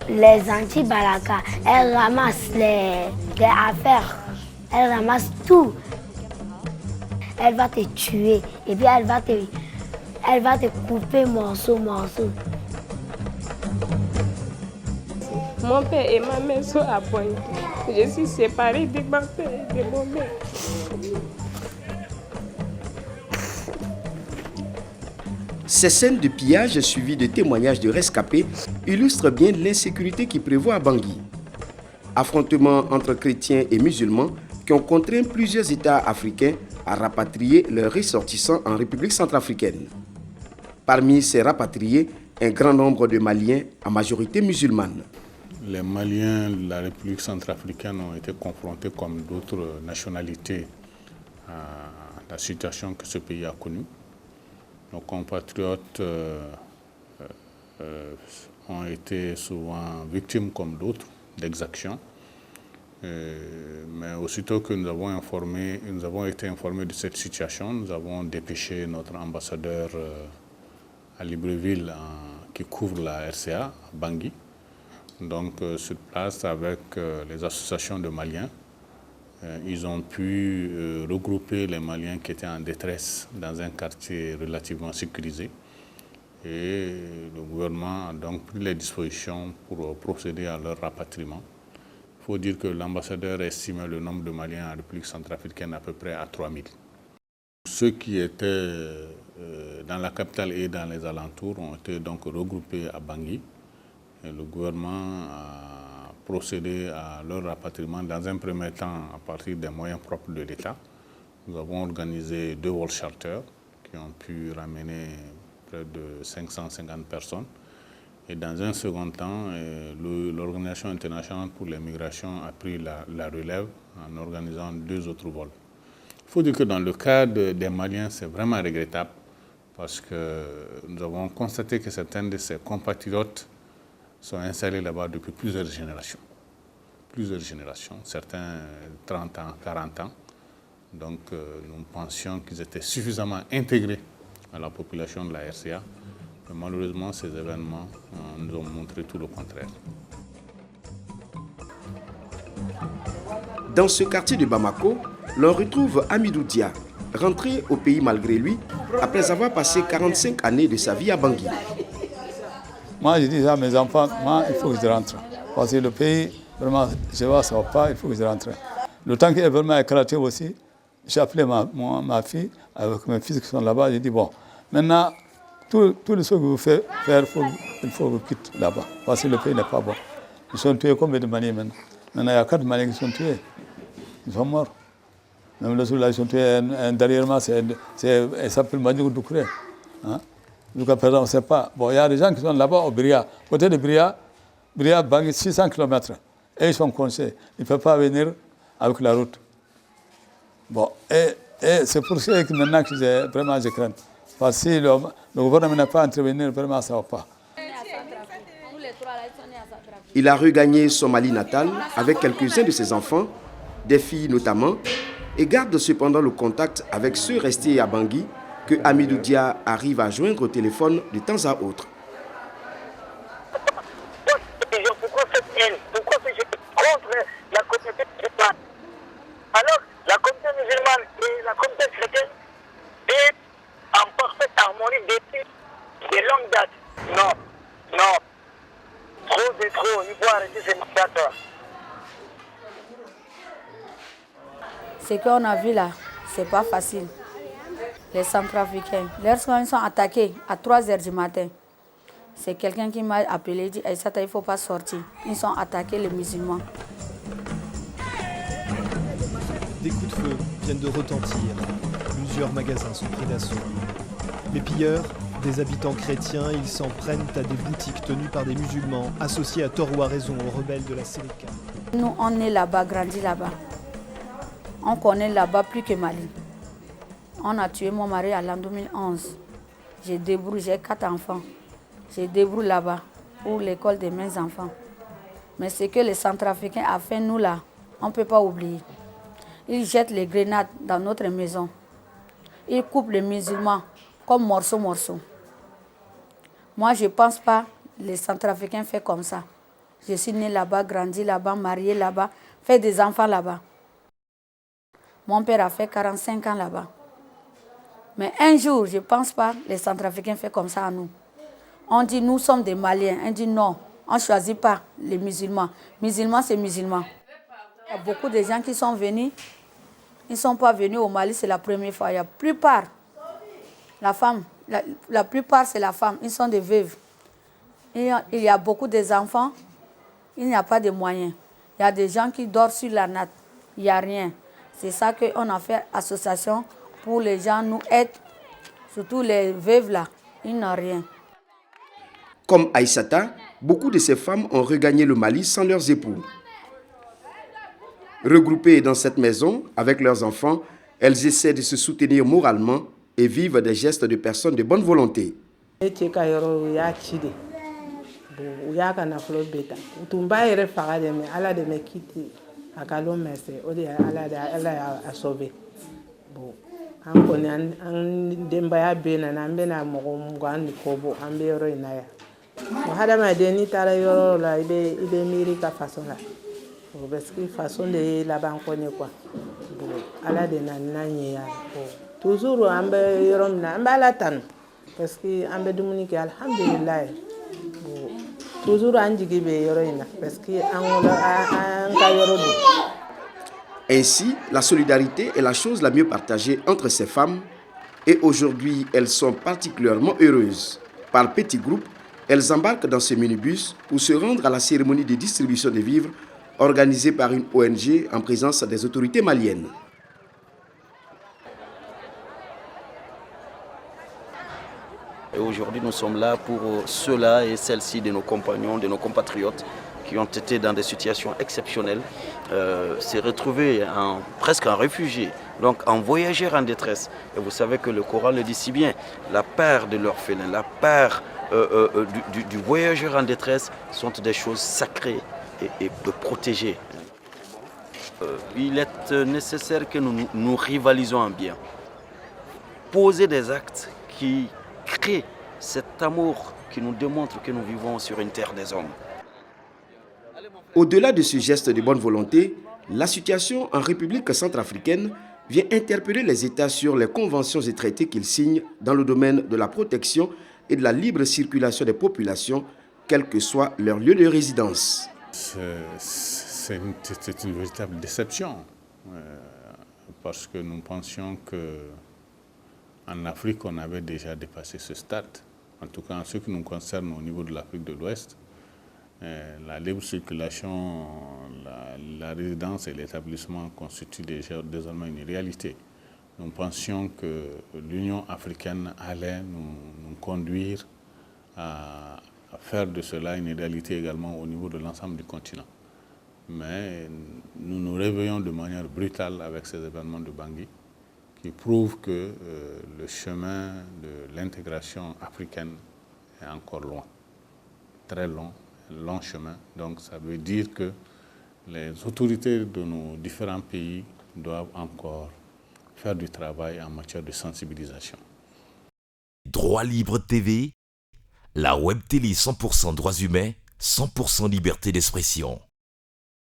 Les anti-balaka, elles ramassent les affaires, elles ramassent tout. Elle va te tuer et puis elle va te couper morceau. Mon père et ma mère sont à Bangui. Je suis séparée de ma père et de mon mère. Ces scènes de pillage suivies de témoignages de rescapés illustrent bien l'insécurité qui prévaut à Bangui. Affrontements entre chrétiens et musulmans qui ont contraint plusieurs États africains à rapatrier leurs ressortissants en République centrafricaine. Parmi ces rapatriés, un grand nombre de Maliens à majorité musulmane. Les Maliens de la République centrafricaine ont été confrontés comme d'autres nationalités à la situation que ce pays a connue. Nos compatriotes ont été souvent victimes comme d'autres d'exactions. Mais aussitôt que nous avons été informés de cette situation, nous avons dépêché notre ambassadeur à Libreville qui couvre la RCA, à Bangui. Donc sur place avec les associations de Maliens, ils ont pu regrouper les Maliens qui étaient en détresse dans un quartier relativement sécurisé. Et le gouvernement a donc pris les dispositions pour procéder à leur rapatriement. Il faut dire que l'ambassadeur estimait le nombre de Maliens en République centrafricaine à peu près à 3000. Ceux qui étaient dans la capitale et dans les alentours ont été donc regroupés à Bangui. Et le gouvernement a procédé à leur rapatriement dans un premier temps à partir des moyens propres de l'État. Nous avons organisé 2 vols charters qui ont pu ramener près de 550 personnes. Et dans un second temps, l'Organisation internationale pour les migrations a pris la relève en organisant 2 autres vols. Il faut dire que dans le cas des Maliens, c'est vraiment regrettable parce que nous avons constaté que certains de ces compatriotes sont installés là-bas depuis plusieurs générations. Certains 30 ans, 40 ans. Donc nous pensions qu'ils étaient suffisamment intégrés à la population de la RCA. Mais malheureusement, ces événements nous ont montré tout le contraire. Dans ce quartier de Bamako, l'on retrouve Amidou Dia, rentré au pays malgré lui, après avoir passé 45 années de sa vie à Bangui. Moi, je dis à mes enfants, moi, il faut que je rentre. Parce que le pays, vraiment, je vois, ça ne va pas, il faut que je rentre. Le temps qui est vraiment éclaté aussi, j'ai appelé ma fille, avec mes fils qui sont là-bas, j'ai dit, bon, maintenant, tout le ce que vous faites faire, il faut que vous quittez là-bas. Parce que le pays n'est pas bon. Ils sont tués combien de Maliens maintenant? Maintenant, il y a 4 Maliens qui sont tués. Ils sont morts. Même le soir, ils sont tués derrière moi, il s'appelle Madjou Doukouré. Hein? Jusqu'à présent, on ne sait pas. Bon, il y a des gens qui sont là-bas au Bria. Côté de Bria, Bangui, 600 km. Et ils sont coincés. Ils ne peuvent pas venir avec la route. Bon, et c'est pour ça que maintenant que je crains. Parce que si le gouvernement n'a pas intervenu, vraiment, ça ne va pas. Il a regagné son Mali natal avec quelques-uns de ses enfants, des filles notamment, et garde cependant le contact avec ceux restés à Bangui que Amidou Dia arrive à joindre au téléphone de temps à autre. Pourquoi cette haine? Pourquoi ce jeu contre la communauté musulmane? Alors, la communauté musulmane et la communauté chrétienne est en parfaite harmonie depuis de longue date. Non. Trop c'est trop. Il faut arrêter ces mandats. Ce qu'on a vu là, c'est pas facile. Les Centrafricains, lorsqu'ils sont attaqués à 3 h du matin, c'est quelqu'un qui m'a appelé et dit Aïssata, il ne faut pas sortir. Ils sont attaqués les musulmans. Des coups de feu viennent de retentir. Plusieurs magasins sont pris d'assaut. Les pilleurs, des habitants chrétiens, ils s'en prennent à des boutiques tenues par des musulmans, associés à tort ou à raison aux rebelles de la Séléka. Nous, on est là-bas, grandi là-bas. On connaît là-bas plus que Mali. On a tué mon mari en l'an 2011. J'ai 4 enfants. Je débrouille là-bas pour l'école de mes enfants. Mais ce que les Centrafricains ont fait, nous là, on ne peut pas oublier. Ils jettent les grenades dans notre maison. Ils coupent les musulmans comme morceaux. Moi, je ne pense pas que les Centrafricains font comme ça. Je suis née là-bas, grandi là-bas, mariée là-bas, fait des enfants là-bas. Mon père a fait 45 ans là-bas. Mais un jour, je ne pense pas, les Centrafricains font comme ça à nous. On dit, nous sommes des Maliens. On dit, non, on ne choisit pas les musulmans. Musulmans, c'est musulmans. Il y a beaucoup de gens qui sont venus. Ils ne sont pas venus au Mali, c'est la première fois. Il y a la plupart, la plupart, c'est la femme. Ils sont des veuves. Il y a beaucoup d'enfants. Il n'y a pas de moyens. Il y a des gens qui dorment sur la natte. Il n'y a rien. C'est ça qu'on a fait association pour les gens nous aident. Surtout les veuves là. Ils n'ont rien. Comme Aïssata, beaucoup de ces femmes ont regagné le Mali sans leurs époux. Regroupées dans cette maison avec leurs enfants, elles essaient de se soutenir moralement et vivent des gestes de personnes de bonne volonté. Toujours ambe yorom na ambe ala tan parce que ambe dumuni ke alhamdulillah toujours anjigi be yoroina parce que an ka yorodo. Ainsi, la solidarité est la chose la mieux partagée entre ces femmes et aujourd'hui, elles sont particulièrement heureuses. Par petits groupes, elles embarquent dans ce minibus pour se rendre à la cérémonie de distribution de vivres organisée par une ONG en présence des autorités maliennes. Et aujourd'hui, nous sommes là pour ceux-là et celles-ci de nos compagnons, de nos compatriotes qui ont été dans des situations exceptionnelles, se retrouver presque en réfugiés, donc en voyageurs en détresse. Et vous savez que le Coran le dit si bien, la peur de l'orphelin, la peur du voyageur en détresse sont des choses sacrées et protégées. Il est nécessaire que nous rivalisons en bien. Poser des actes qui créent cet amour qui nous démontre que nous vivons sur une terre des hommes. Au-delà de ce geste de bonne volonté, la situation en République centrafricaine vient interpeller les États sur les conventions et traités qu'ils signent dans le domaine de la protection et de la libre circulation des populations, quel que soit leur lieu de résidence. C'est une véritable déception, parce que nous pensions qu'en Afrique, on avait déjà dépassé ce stade. En tout cas, en ce qui nous concerne au niveau de l'Afrique de l'Ouest, la libre circulation, la résidence et l'établissement constituent désormais une réalité. Nous pensions que l'Union africaine allait nous conduire à faire de cela une réalité également au niveau de l'ensemble du continent. Mais nous nous réveillons de manière brutale avec ces événements de Bangui qui prouvent que le chemin de l'intégration africaine est encore loin, très long chemin. Donc ça veut dire que les autorités de nos différents pays doivent encore faire du travail en matière de sensibilisation. Droit Libre TV, la web télé 100% droits humains, 100% liberté d'expression.